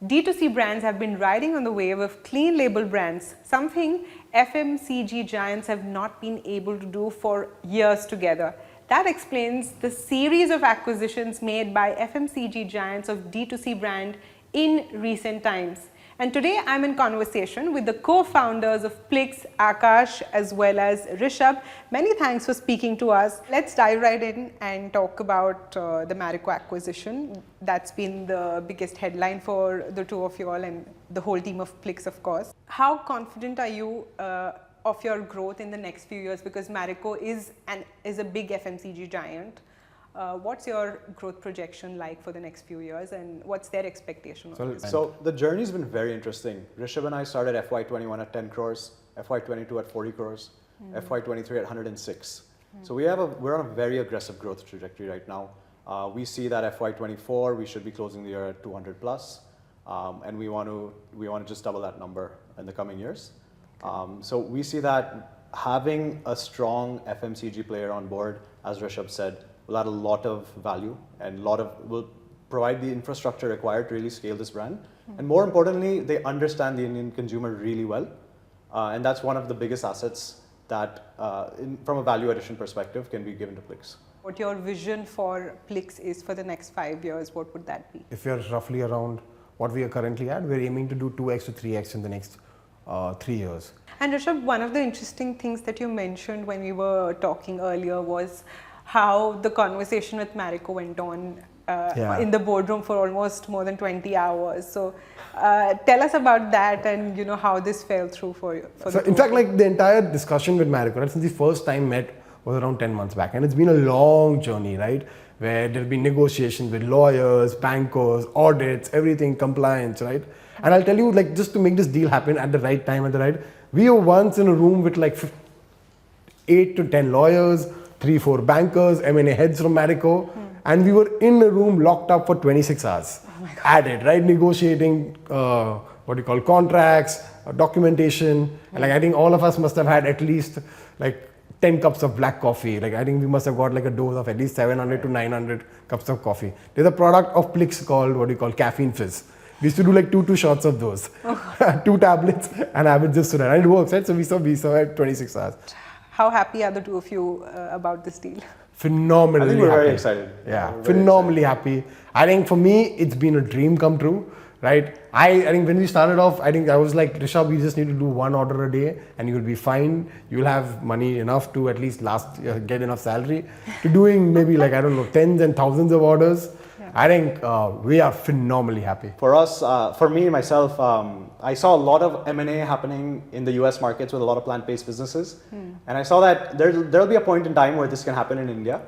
D2C brands have been riding on the wave of clean label brands, something FMCG giants have not been able to do for years together. That explains the series of acquisitions made by FMCG giants of D2C brand in recent times. And today I'm in conversation with the co-founders of Plix, Akash as well as Rishabh. Many thanks for speaking to us. Let's dive right in and talk about the Marico acquisition. That's been the biggest headline for the two of you all and the whole team of Plix, of course. How confident are you of your growth in the next few years? Because Marico is a big FMCG giant. What's your growth projection like for the next few years and what's their expectation? So the journey's been very interesting. Rishabh and I started FY21 at 10 crores, FY22 at 40 crores, FY23 at 106. So we're on a very aggressive growth trajectory right now. We see that FY24 we should be closing the year at 200 plus, and we want to just double that number in the coming years. Okay. So we see that having a strong FMCG player on board, as Rishabh said, will add a lot of value and will provide the infrastructure required to really scale this brand. And more importantly, they understand the Indian consumer really well. And that's one of the biggest assets that, from a value addition perspective, can be given to Plix. What your vision for Plix is for the next 5 years, what would that be? If you're roughly around what we are currently at, we're aiming to do 2x to 3x in the next 3 years. And Rishabh, one of the interesting things that you mentioned when we were talking earlier was how the conversation with Marico went on in the boardroom for almost more than 20 hours. So tell us about that and how this fell through for you. In fact, like the entire discussion with Marico, right, since the first time met was around 10 months back, and it's been a long journey, right, where there'll be negotiations with lawyers, bankers, audits, everything, compliance, right? And I'll tell you, like, just to make this deal happen at the right time, we were once in a room with like 8 to 10 lawyers, 3-4 bankers, M&A heads from Marico, and we were in a room locked up for 26 hours at it, right? Negotiating contracts, documentation. And like I think all of us must have had at least like 10 cups of black coffee. Like I think we must have got like a dose of at least 700 to 900 cups of coffee. There's a product of Plix called caffeine fizz. We used to do like two shots of those, 2 tablets, and have it just so that. And it works, right? So we saw at 26 hours. How happy are the two of you about this deal? Phenomenally I think we're happy. very excited. Yeah, phenomenally happy. I think for me, it's been a dream come true, right? I think when we started off, I was like, Rishabh, we just need to do 1 order a day and you'll be fine. You'll have money enough to at least get enough salary to doing maybe like, I don't know, tens and thousands of orders. Yeah. I think we are phenomenally happy. For us, for me, myself, I saw a lot of M&A happening in the US markets with a lot of plant-based businesses. And I saw that there'll be a point in time where this can happen in India.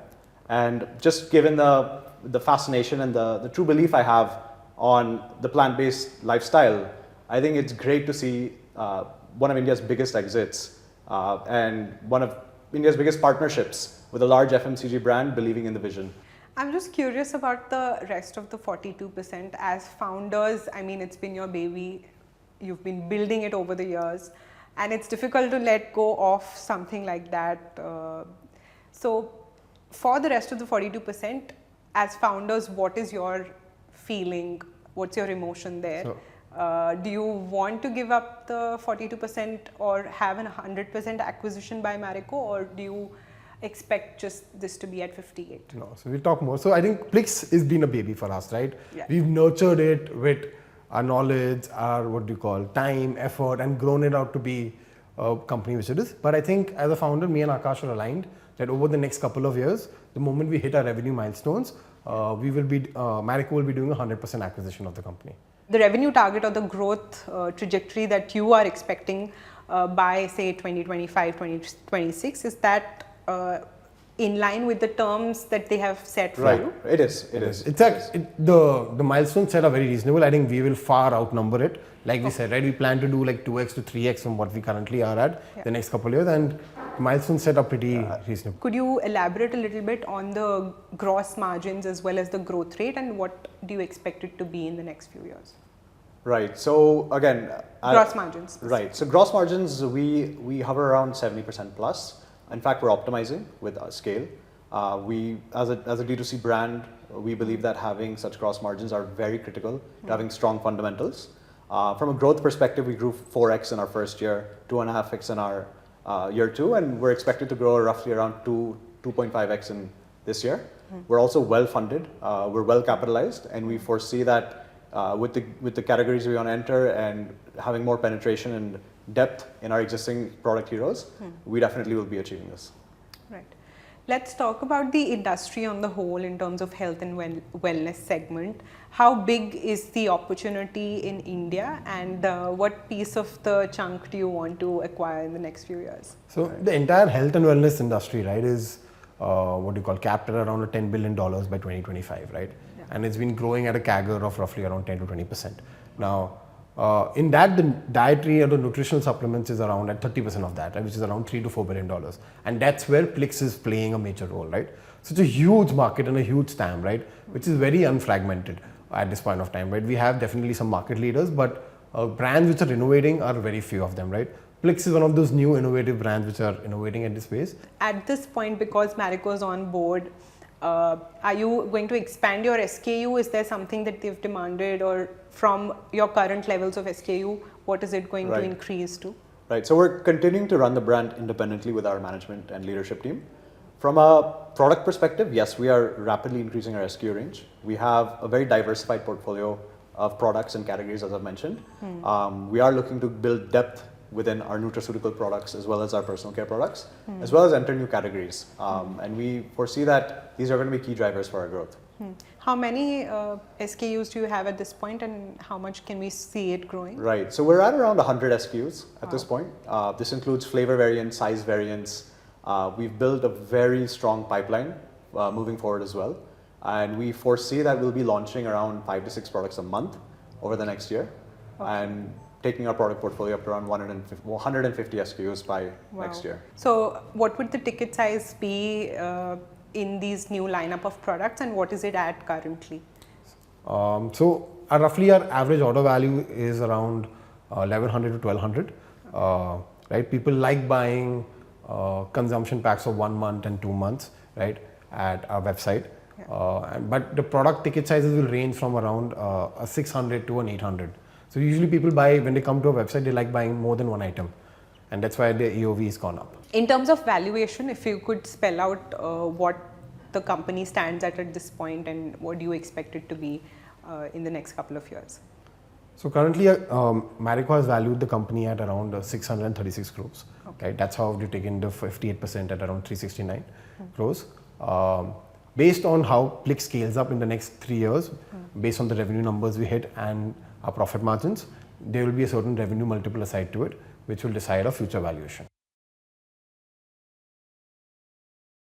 And just given the fascination and the true belief I have on the plant-based lifestyle, I think it's great to see one of India's biggest exits and one of India's biggest partnerships with a large FMCG brand believing in the vision. I'm just curious about the rest of the 42%. As founders, I mean, it's been your baby. You've been building it over the years, and it's difficult to let go of something like that. So for the rest of the 42%, as founders, what is your feeling? What's your emotion there? Do you want to give up the 42% or have a 100% acquisition by Marico, or do you expect just this to be at 58? No, so we'll talk more. So I think Plix has been a baby for us, right? Yeah. We've nurtured it with our knowledge, our time, effort, and grown it out to be a company which it is. But I think as a founder, me and Akash are aligned that over the next couple of years, the moment we hit our revenue milestones, Marico will be doing 100% acquisition of the company. The revenue target or the growth trajectory that you are expecting by say 2025, 2026, is that in line with the terms that they have set for you? It is. The milestones set are very reasonable. I think we will far outnumber it. Like we said, right? We plan to do like 2x to 3x from what we currently are at the next couple of years, and milestones set are pretty reasonable. Could you elaborate a little bit on the gross margins as well as the growth rate, and what do you expect it to be in the next few years? Right. So again, gross margins. Right. So gross margins, we hover around 70% plus. In fact, we're optimizing with our scale. We, as a D2C brand, We believe that having such gross margins are very critical to having strong fundamentals. From a growth perspective, we grew 4x in our first year, 2.5x in our year 2, and we're expected to grow roughly around 2.5x in this year. We're also well funded, we're well capitalized, and we foresee that with the categories we want to enter and having more penetration and depth in our existing product heroes, we definitely will be achieving this. Right. Let's talk about the industry on the whole in terms of health and wellness segment. How big is the opportunity in India, and what piece of the chunk do you want to acquire in the next few years? So the entire health and wellness industry, right, is what do you call capped at around $10 billion by 2025, right? Yeah. And it's been growing at a CAGR of roughly around 10 to 20%. Now, in that, the dietary or the nutritional supplements is around at 30% of that, right, which is around $3 to $4 billion. And that's where Plix is playing a major role, right? So it's a huge market and a huge TAM, right, which is very unfragmented at this point of time, right? We have definitely some market leaders, but brands which are innovating are very few of them, right? Plix is one of those new innovative brands which are innovating at this space. At this point, because Marico is on board, are you going to expand your SKU? Is there something that they've demanded, or from your current levels of SKU, what is it going to increase to? Right, so we're continuing to run the brand independently with our management and leadership team. From a product perspective, yes, we are rapidly increasing our SKU range. We have a very diversified portfolio of products and categories, as I've mentioned. We are looking to build depth within our nutraceutical products as well as our personal care products, as well as enter new categories. And we foresee that these are going to be key drivers for our growth. How many SKUs do you have at this point, and how much can we see it growing? Right, so we're at around 100 SKUs at this point. This includes flavor variants, size variants. We've built a very strong pipeline moving forward as well. And we foresee that we'll be launching around 5 to 6 products a month over the next year. And taking our product portfolio up to around 150 SKUs by next year. So what would the ticket size be in these new lineup of products, and what is it at currently? So roughly our average order value is around 1100 to 1200. Right? People like buying consumption packs of 1 month and 2 months, right, at our website. But the product ticket sizes will range from around a 600 to an 800. So usually people buy, when they come to our website, they like buying more than one item, and that's why the AOV has gone up. In terms of valuation, if you could spell out what the company stands at this point, and what do you expect it to be in the next couple of years? So currently, Marico has valued the company at around 636 crores. Okay. Right? That's how we've taken the 58% at around 369 crores. Based on how Plix scales up in the next 3 years, based on the revenue numbers we hit and our profit margins, there will be a certain revenue multiple assigned to it, which will decide our future valuation.